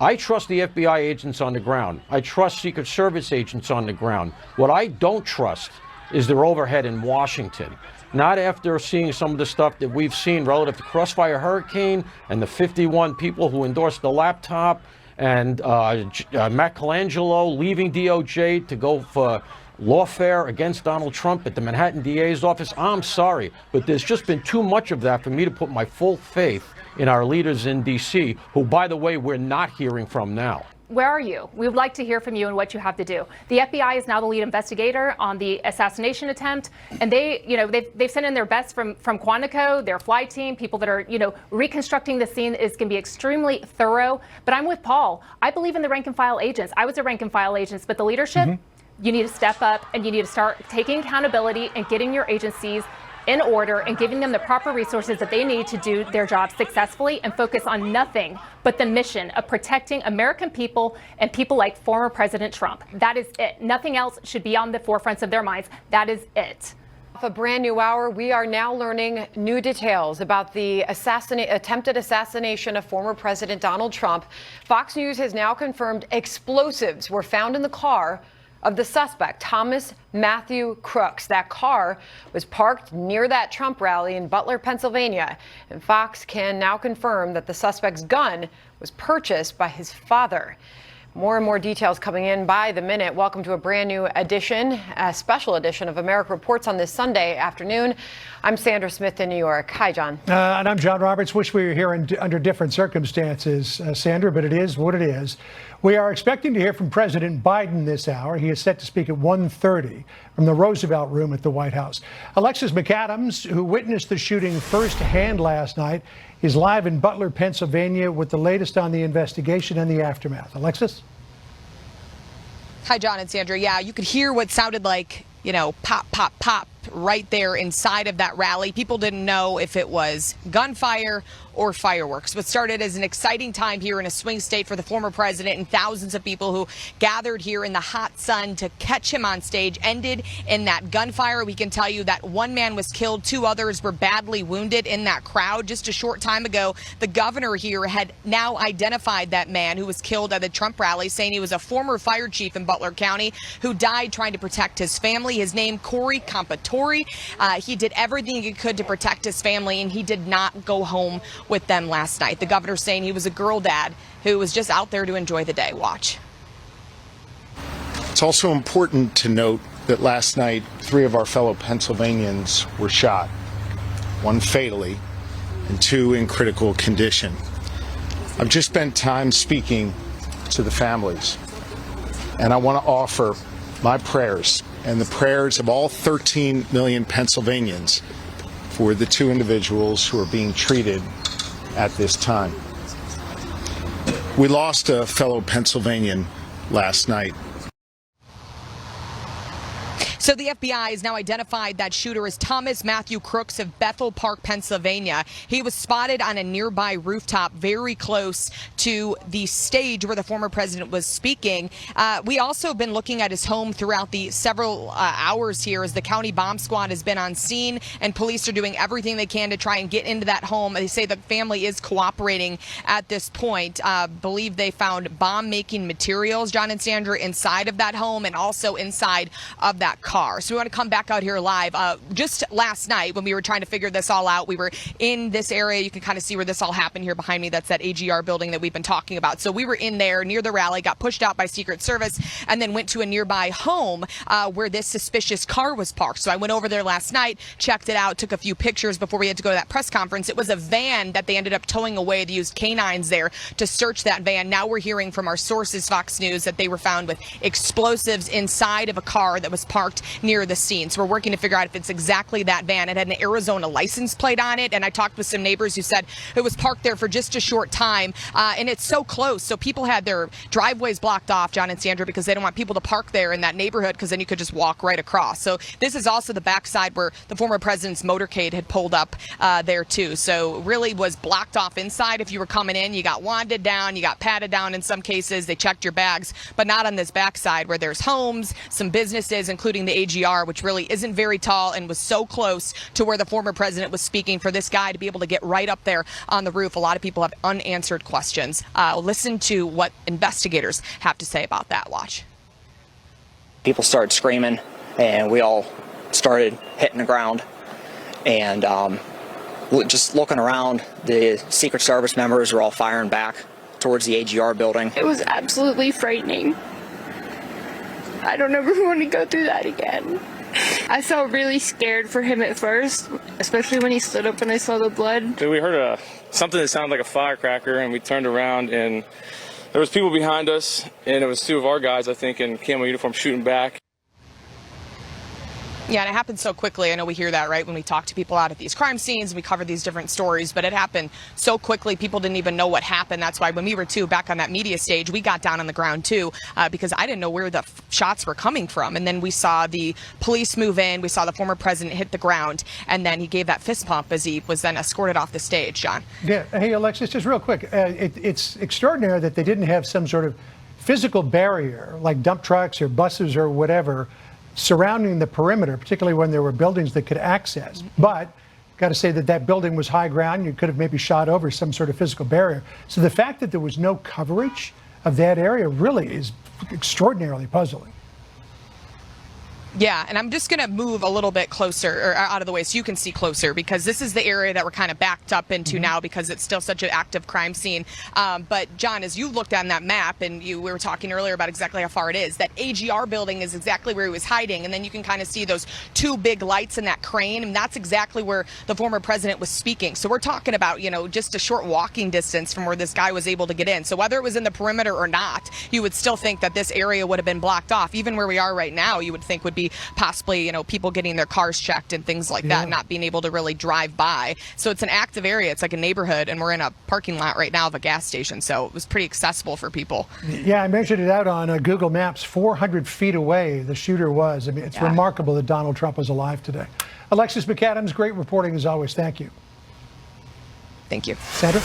I trust the FBI agents on the ground. I trust Secret Service agents on the ground. What I don't trust is their overhead in Washington. Not after seeing some of the stuff that we've seen relative to Crossfire Hurricane and the 51 people who endorsed the laptop, and Matt Colangelo leaving DOJ to go for lawfare against Donald Trump at the Manhattan DA's office. I'm sorry, but there's just been too much of that for me to put my full faith in our leaders in D.C., who, by the way, we're not hearing from now. Where are you? We would like to hear from you and what you have to do. The FBI is now the lead investigator on the assassination attempt, and they've sent in their best from Quantico, their flight team, people that are, reconstructing the scene is going to be extremely thorough. But I'm with Paul. I believe in the rank and file agents. I was a rank and file agent, but the leadership, you need to step up and you need to start taking accountability and getting your agencies in order and giving them the proper resources that they need to do their job successfully and focus on nothing but the mission of protecting American people and people like former President Trump. That is it. Nothing else should be on the forefronts of their minds. That is it. A brand new hour, we are now learning new details about the attempted assassination of former President Donald Trump. Fox News has now confirmed explosives were found in the car of the suspect, Thomas Matthew Crooks. That car was parked near that Trump rally in Butler, Pennsylvania. And Fox can now confirm that the suspect's gun was purchased by his father. More and more details coming in by the minute. Welcome to a brand new edition, a special edition of America Reports on this Sunday afternoon. I'm Sandra Smith in New York. Hi, John. And I'm John Roberts. Wish we were here under different circumstances, Sandra, but it is what it is. We are expecting to hear from President Biden this hour. He is set to speak at 1:30 from the Roosevelt Room at the White House. Alexis McAdams, who witnessed the shooting firsthand last night, is live in Butler, Pennsylvania with the latest on the investigation and the aftermath. Alexis? Hi, John and Sandra. Yeah, you could hear what sounded like, pop, pop, pop right there inside of that rally. People didn't know if it was gunfire or fireworks. What started as an exciting time here in a swing state for the former president and thousands of people who gathered here in the hot sun to catch him on stage ended in that gunfire. We can tell you that one man was killed, 2 others were badly wounded in that crowd. Just a short time ago, the governor here had now identified that man who was killed at the Trump rally, saying he was a former fire chief in Butler County who died trying to protect his family. His name, Corey Compatori. He did everything he could to protect his family, and he did not go home with them last night. The governor saying he was a girl dad who was just out there to enjoy the day. Watch. It's also important to note that last night 3 of our fellow Pennsylvanians were shot, 1 fatally and 2 in critical condition. I've just spent time speaking to the families, and I want to offer my prayers and the prayers of all 13 million Pennsylvanians for the 2 individuals who are being treated at this time. We lost a fellow Pennsylvanian last night. So the FBI has now identified that shooter as Thomas Matthew Crooks of Bethel Park, Pennsylvania. He was spotted on a nearby rooftop very close to the stage where the former president was speaking. We also have been looking at his home throughout the several hours here as the county bomb squad has been on scene and police are doing everything they can to try and get into that home. They say the family is cooperating at this point. Believe they found bomb-making materials, John and Sandra, inside of that home and also inside of that car. So we want to come back out here live. Just last night when we were trying to figure this all out, we were in this area. You can kind of see where this all happened here behind me. That's that AGR building that we've been talking about. So we were in there near the rally, got pushed out by Secret Service, and then went to a nearby home where this suspicious car was parked. So I went over there last night, checked it out, took a few pictures before we had to go to that press conference. It was a van that they ended up towing away. They used canines there to search that van. Now we're hearing from our sources, Fox News, that they were found with explosives inside of a car that was parked near the scene. So we're working to figure out if it's exactly that van. It had an Arizona license plate on it, and I talked with some neighbors who said it was parked there for just a short time, and it's so close. So people had their driveways blocked off, John and Sandra, because they don't want people to park there in that neighborhood, because then you could just walk right across. So this is also the backside where the former president's motorcade had pulled up there too. So really was blocked off inside. If you were coming in, you got wanded down, you got patted down in some cases. They checked your bags, but not on this backside where there's homes, some businesses, including the AGR, which really isn't very tall and was so close to where the former president was speaking, for this guy to be able to get right up there on the roof. A lot of people have unanswered questions. Listen to what investigators have to say about that. Watch. People started screaming, and we all started hitting the ground. And just looking around, the Secret Service members were all firing back towards the AGR building. It was absolutely frightening. I don't ever want to go through that again. I felt really scared for him at first, especially when he stood up and I saw the blood. We heard something that sounded like a firecracker, and we turned around, and there was people behind us, and it was two of our guys, I think, in camo uniform shooting back. Yeah, and it happened so quickly. I know we hear that, right, when we talk to people out at these crime scenes, we cover these different stories, but it happened so quickly, people didn't even know what happened. That's why when we were, back on that media stage, we got down on the ground, too, because I didn't know where the shots were coming from. And then we saw the police move in, we saw the former president hit the ground, and then he gave that fist pump as he was then escorted off the stage, John. Yeah, hey, Alexis, just real quick, it's extraordinary that they didn't have some sort of physical barrier, like dump trucks or buses or whatever, surrounding the perimeter, particularly when there were buildings that could access. But got to say that building was high ground. You could have maybe shot over some sort of physical barrier. So the fact that there was no coverage of that area really is extraordinarily puzzling. Yeah, and I'm just going to move a little bit closer, or out of the way, so you can see closer, because this is the area that we're kind of backed up into now, because it's still such an active crime scene. But John, as you looked on that map, and we were talking earlier about exactly how far it is, that AGR building is exactly where he was hiding, and then you can kind of see those two big lights in that crane, and that's exactly where the former president was speaking. So we're talking about, just a short walking distance from where this guy was able to get in. So whether it was in the perimeter or not, you would still think that this area would have been blocked off. Even where we are right now, you would think would be possibly, people getting their cars checked and things like that, not being able to really drive by. So it's an active area. It's like a neighborhood, and we're in a parking lot right now of a gas station. So it was pretty accessible for people. Yeah, I measured it out on Google Maps. 400 feet away the shooter was. I mean, it's remarkable that Donald Trump was alive today. Alexis McAdams, great reporting as always. Thank you. Thank you. Sandra?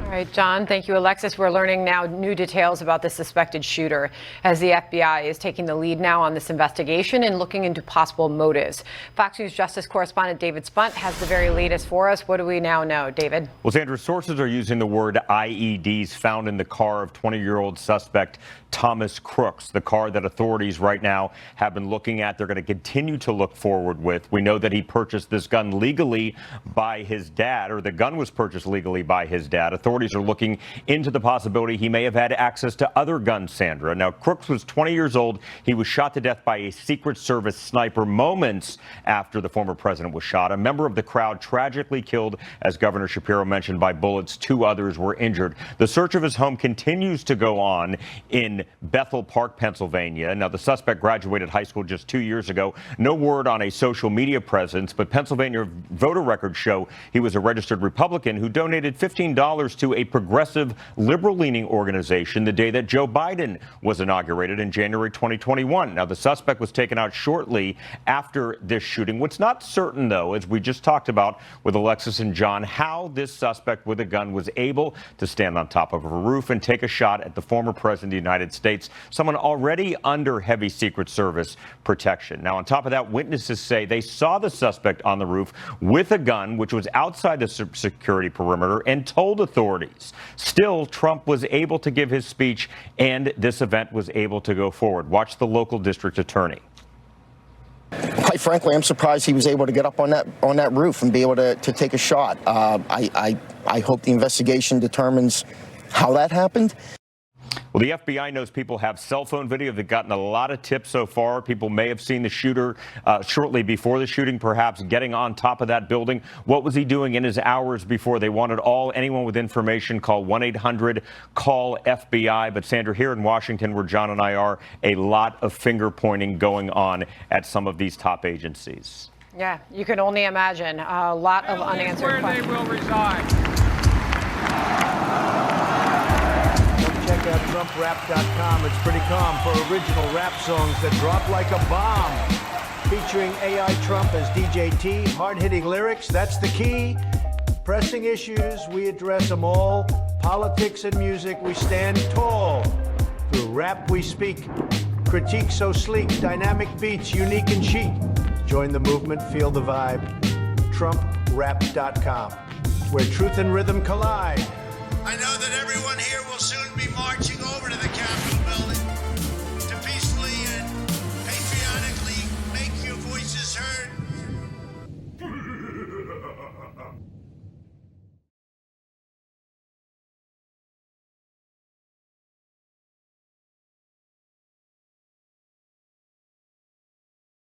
All right, John, thank you. Alexis, we're learning now new details about the suspected shooter as the FBI is taking the lead now on this investigation and looking into possible motives. Fox News Justice correspondent David Spunt has the very latest for us. What do we now know, David? Well, Sandra, sources are using the word IEDs found in the car of 20-year-old suspect Thomas Crooks, the car that authorities right now have been looking at. They're going to continue to look forward with. We know that he purchased this gun legally by his dad, or the gun was purchased legally by his dad. Authorities are looking into the possibility he may have had access to other guns, Sandra. Now, Crooks was 20 years old. He was shot to death by a Secret Service sniper moments after the former president was shot. A member of the crowd tragically killed, as Governor Shapiro mentioned, by bullets. 2 others were injured. The search of his home continues to go on in Bethel Park, Pennsylvania. Now, the suspect graduated high school just 2 years ago. No word on a social media presence, but Pennsylvania voter records show he was a registered Republican who donated $15 to a progressive, liberal-leaning organization the day that Joe Biden was inaugurated in January 2021. Now, the suspect was taken out shortly after this shooting. What's not certain, though, as we just talked about with Alexis and John, how this suspect with a gun was able to stand on top of a roof and take a shot at the former president of the United States, someone already under heavy Secret Service protection. Now, on top of that, witnesses say they saw the suspect on the roof with a gun, which was outside the security perimeter, and told authorities. Still, Trump was able to give his speech, and this event was able to go forward. Watch the local district attorney. Quite frankly, I'm surprised he was able to get up on that roof and be able to take a shot. I hope the investigation determines how that happened. Well, the FBI knows people have cell phone video. They've gotten a lot of tips so far. People may have seen the shooter shortly before the shooting, perhaps getting on top of that building. What was he doing in his hours before? They wanted anyone with information, call 1-800-CALL-FBI. But Sandra, here in Washington, where John and I are, a lot of finger pointing going on at some of these top agencies. Yeah, you can only imagine a lot of unanswered questions. Where they will reside. Check out TrumpRap.com. It's pretty calm for original rap songs that drop like a bomb. Featuring AI Trump as DJ T. Hard-hitting lyrics, that's the key. Pressing issues, we address them all. Politics and music, we stand tall. Through rap we speak. Critique so sleek, dynamic beats, unique and chic. Join the movement, feel the vibe. TrumpRap.com, where truth and rhythm collide. I know that everyone here will soon be marching